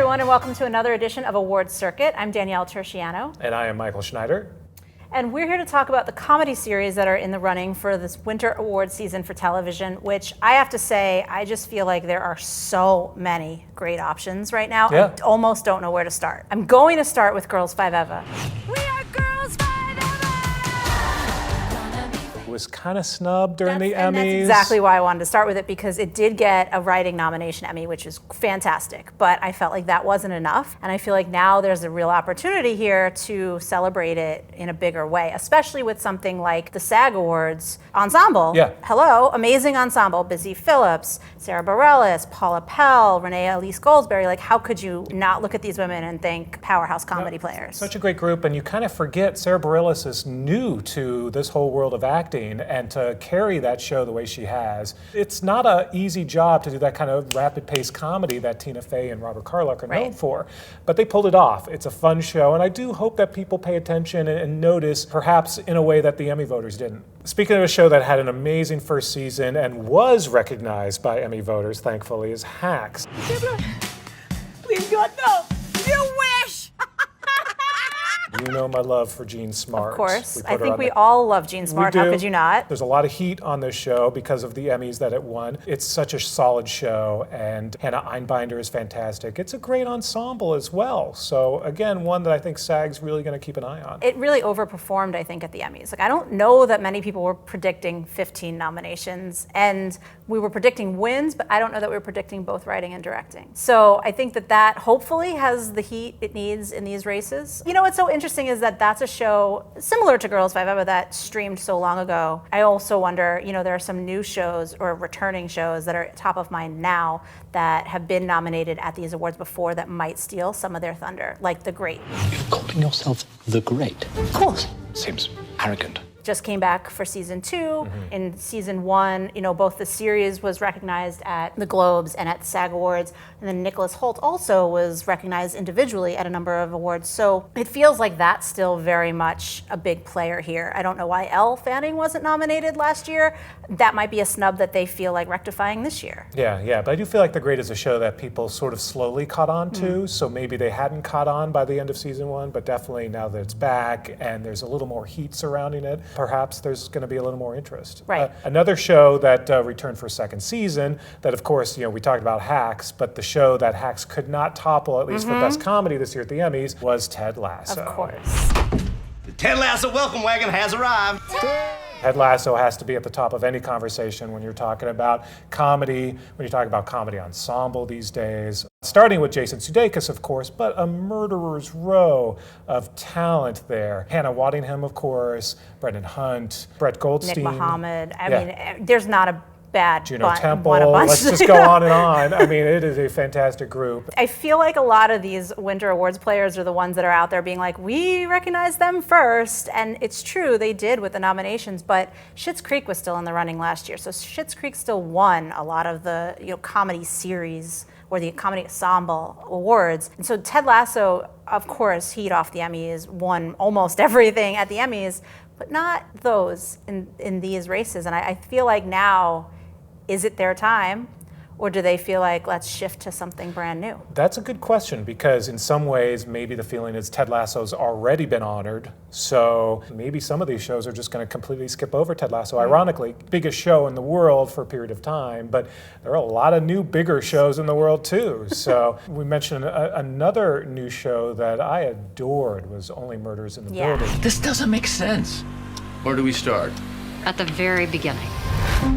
everyone, and welcome to another edition of Awards Circuit. I'm Danielle Turchiano. And I am Michael Schneider. And we're here to talk about the comedy series that are in the running for this winter award season for television, which I have to say, I just feel like there are so many great options right now. Yeah. I almost don't know where to start. I'm going to start with Girls5Eva. We are Girls5Eva! It was kind of snubbed during the Emmys. And that's exactly why I wanted to start with it, because it did get a writing nomination Emmy, which is fantastic. But I felt like that wasn't enough. And I feel like now there's a real opportunity here to celebrate it in a bigger way, especially with something like the SAG Awards ensemble. Yeah. Hello, amazing ensemble. Busy Phillips, Sarah Bareilles, Paula Pell, Renee Elise Goldsberry. Like, how could you not look at these women and think powerhouse comedy players? Such a great group, and you kind of forget Sarah Bareilles is new to this whole world of acting, and to carry that show the way she has, it's not an easy job to do that kind of rapid-paced comedy that Tina Fey and Robert Carlock are known for. But they pulled it off. It's a fun show, and I do hope that people pay attention and notice, perhaps in a way that the Emmy voters didn't. Speaking of a show that had an amazing first season and was recognized by Emmy voters, thankfully, is Hacks. Please, God, no! You wish! You know my love for Jean Smart. Of course. I think we all love Jean Smart. How could you not? There's a lot of heat on this show because of the Emmys that it won. It's such a solid show, and Hannah Einbinder is fantastic. It's a great ensemble as well. So again, one that I think SAG's really going to keep an eye on. It really overperformed, I think, at the Emmys. Like, I don't know that many people were predicting 15 nominations, and we were predicting wins, but I don't know that we were predicting both writing and directing. So I think that hopefully has the heat it needs in these races. You know what's so interesting is that that's a show similar to Girls5Eva that streamed so long ago. I also wonder, you know, there are some new shows or returning shows that are top of mind now that have been nominated at these awards before that might steal some of their thunder, like The Great. You're calling yourself The Great? Of course. Seems arrogant. Just came back for season 2. In season 1, you know, both the series was recognized at the Globes and at SAG Awards, and then Nicholas Hoult also was recognized individually at a number of awards. So it feels like that's still very much a big player here. I don't know why Elle Fanning wasn't nominated last year. That might be a snub that they feel like rectifying this year. Yeah, but I do feel like The Great is a show that people sort of slowly caught on to, so maybe they hadn't caught on by the end of season 1, but definitely now that it's back and there's a little more heat surrounding it, perhaps there's going to be a little more interest. Right. Another show that returned for a second season, that of course, you know, we talked about Hacks, but the show that Hacks could not topple, at least for Best Comedy this year at the Emmys, was Ted Lasso. Of course. The Ted Lasso welcome wagon has arrived. Ted Lasso has to be at the top of any conversation when you're talking about comedy, when you talk about comedy ensemble these days. Starting with Jason Sudeikis, of course, but a murderer's row of talent there. Hannah Waddingham, of course, Brendan Hunt, Brett Goldstein. Nick Mohammed. I mean, there's not a bad Juno Temple. bunch. Let's just go on and on. I mean, it is a fantastic group. I feel like a lot of these Winter Awards players are the ones that are out there being like, we recognize them first. And it's true, they did with the nominations, but Schitt's Creek was still in the running last year. So Schitt's Creek still won a lot of the, you know, comedy series or the comedy ensemble awards. And so Ted Lasso, of course, heat off the Emmys, won almost everything at the Emmys, but not those in these races. And I feel like now, is it their time, or do they feel like, let's shift to something brand new? That's a good question, because in some ways, maybe the feeling is Ted Lasso's already been honored, so maybe some of these shows are just going to completely skip over Ted Lasso. Ironically, biggest show in the world for a period of time, but there are a lot of new, bigger shows in the world too. So we mentioned another new show that I adored was Only Murders in the Building. This doesn't make sense. Where do we start? At the very beginning.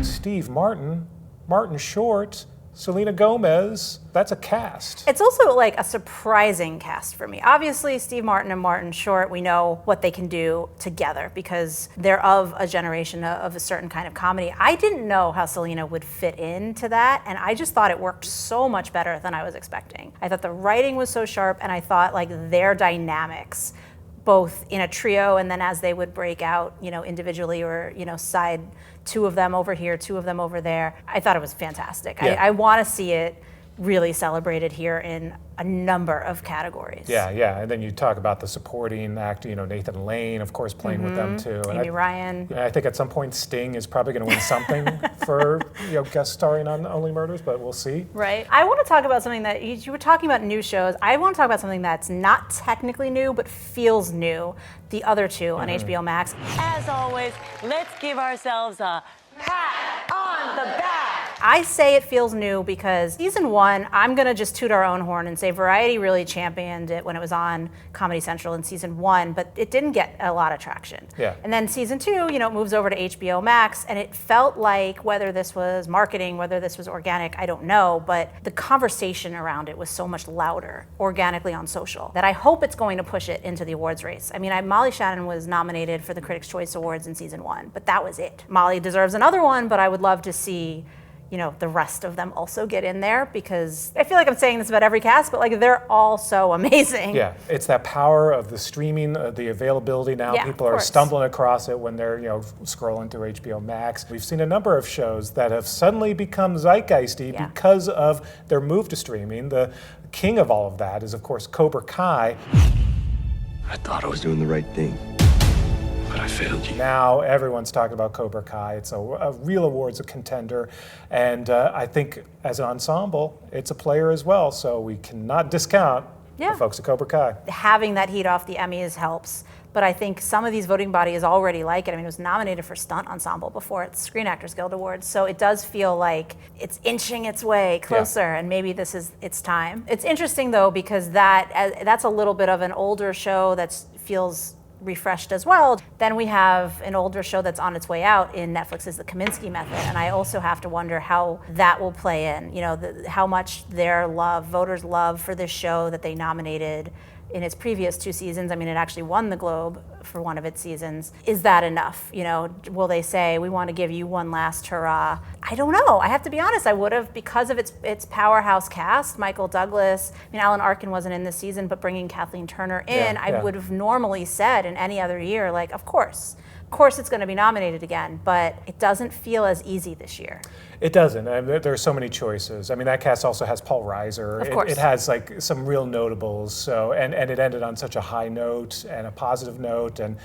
Steve Martin, Martin Short, Selena Gomez, that's a cast. It's also like a surprising cast for me. Obviously, Steve Martin and Martin Short, we know what they can do together because they're of a generation of a certain kind of comedy. I didn't know how Selena would fit into that, and I just thought it worked so much better than I was expecting. I thought the writing was so sharp, and I thought like their dynamics, both in a trio and then as they would break out, you know, individually or, you know, side, 2 of them over here, 2 of them over there. I thought it was fantastic. Yeah. I want to see it really celebrated here in a number of categories. Yeah, and then you talk about the supporting actor, Nathan Lane, of course, playing with them too. And Amy Ryan. I think at some point Sting is probably going to win something for guest starring on Only Murders, but we'll see. Right. I want to talk about something that you were talking about new shows. I want to talk about something that's not technically new, but feels new. The other two on HBO Max. As always, let's give ourselves a pat on the back. I say it feels new because season 1, I'm going to just toot our own horn and say Variety really championed it when it was on Comedy Central in season 1, but it didn't get a lot of traction. Yeah. And then season 2, it moves over to HBO Max, and it felt like, whether this was marketing, whether this was organic, I don't know, but the conversation around it was so much louder organically on social that I hope it's going to push it into the awards race. I mean, Molly Shannon was nominated for the Critics' Choice Awards in season 1, but that was it. Molly deserves another one, but I would love to see the rest of them also get in there, because I feel like I'm saying this about every cast, but they're all so amazing. Yeah, it's that power of the streaming, the availability now. Yeah, People of are course. stumbling across it when they're scrolling through HBO Max. We've seen a number of shows that have suddenly become zeitgeisty because of their move to streaming. The king of all of that is, of course, Cobra Kai. I thought I was doing the right thing, but I failed you. Now everyone's talking about Cobra Kai. It's a real awards contender, and I think as an ensemble, it's a player as well. So we cannot discount the folks at Cobra Kai. Having that heat off the Emmys helps, but I think some of these voting bodies already like it. I mean, it was nominated for Stunt Ensemble before its Screen Actors Guild Awards, so it does feel like it's inching its way closer, and maybe this is its time. It's interesting though, because that's a little bit of an older show that feels refreshed as well. Then we have an older show that's on its way out in Netflix's The Kominsky Method, and I also have to wonder how that will play in, how much voters' love for this show that they nominated in its previous 2 seasons. I mean, it actually won the Globe for one of its seasons. Is that enough? Will they say, we want to give you one last hurrah? I don't know. I have to be honest. I would have, because of its powerhouse cast, Michael Douglas. I mean, Alan Arkin wasn't in this season, but bringing Kathleen Turner in, I would have normally said in any other year, of course it's going to be nominated again, but it doesn't feel as easy this year. It doesn't. There are so many choices. I mean, that cast also has Paul Reiser. Of course. It has some real notables. So, and it ended on such a high note and a positive note, and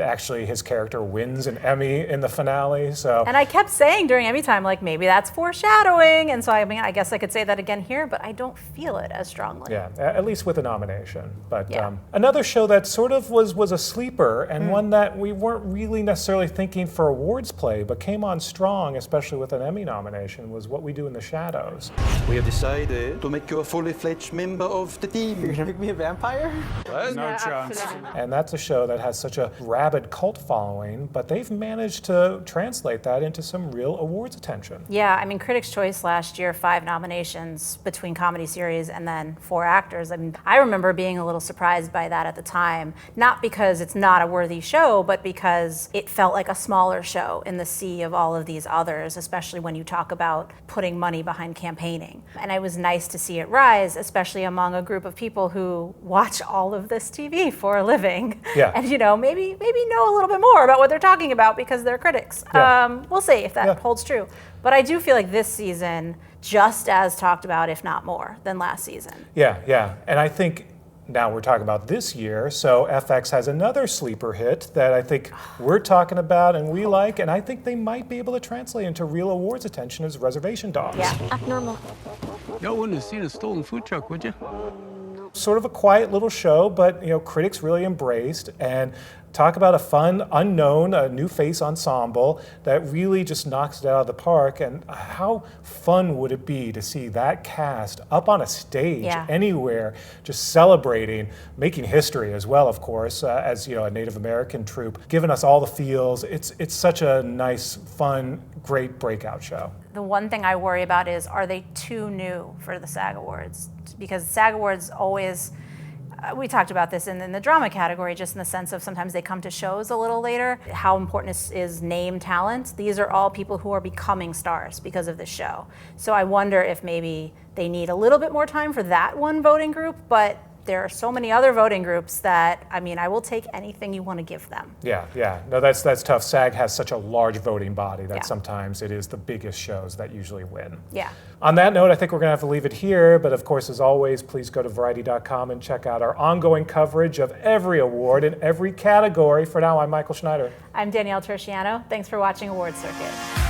actually his character wins an Emmy in the finale. So. And I kept saying during Emmy time, maybe that's foreshadowing. And so I guess I could say that again here, but I don't feel it as strongly. Yeah, at least with a nomination. But another show that sort of was a sleeper, and one that we weren't really necessarily thinking for awards play, but came on strong, especially with an Emmy nomination, was What We Do in the Shadows. We have decided to make you a fully fledged member of the team. You're gonna make me a vampire? What? No chance. And that's a show that has such a rabid cult following, but they've managed to translate that into some real awards attention. Yeah, I mean, Critics' Choice last year, 5 nominations between comedy series and then 4 actors. I mean, I remember being a little surprised by that at the time, not because it's not a worthy show, but because it felt like a smaller show in the sea of all of these others, especially when you talk about putting money behind campaigning. And it was nice to see it rise, especially among a group of people who watch all of this TV for a living. Yeah. And maybe know a little bit more about what they're talking about because they're critics. Yeah. We'll see if that holds true. But I do feel like this season, just as talked about, if not more, than last season. Yeah. And I think now we're talking about this year, so FX has another sleeper hit that I think we're talking about and we like, and I think they might be able to translate into real awards attention as Reservation Dogs. Yeah. Abnormal. Y'all wouldn't have seen a stolen food truck, would you? Sort of a quiet little show, but critics really embraced, and talk about a fun, unknown, a new face ensemble that really just knocks it out of the park. And how fun would it be to see that cast up on a stage anywhere, just celebrating, making history as well, of course, as a Native American troupe, giving us all the feels. It's such a nice, fun, great breakout show. The one thing I worry about is, are they too new for the SAG Awards? Because SAG Awards always, we talked about this in the drama category, just in the sense of sometimes they come to shows a little later. How important is name talent? These are all people who are becoming stars because of this show. So I wonder if maybe they need a little bit more time for that one voting group, but there are so many other voting groups that, I mean, I will take anything you want to give them. Yeah. No, that's tough. SAG has such a large voting body that Yeah. sometimes it is the biggest shows that usually win. Yeah. On that note, I think we're going to have to leave it here. But of course, as always, please go to Variety.com and check out our ongoing coverage of every award in every category. For now, I'm Michael Schneider. I'm Danielle Turchiano. Thanks for watching Award Circuit.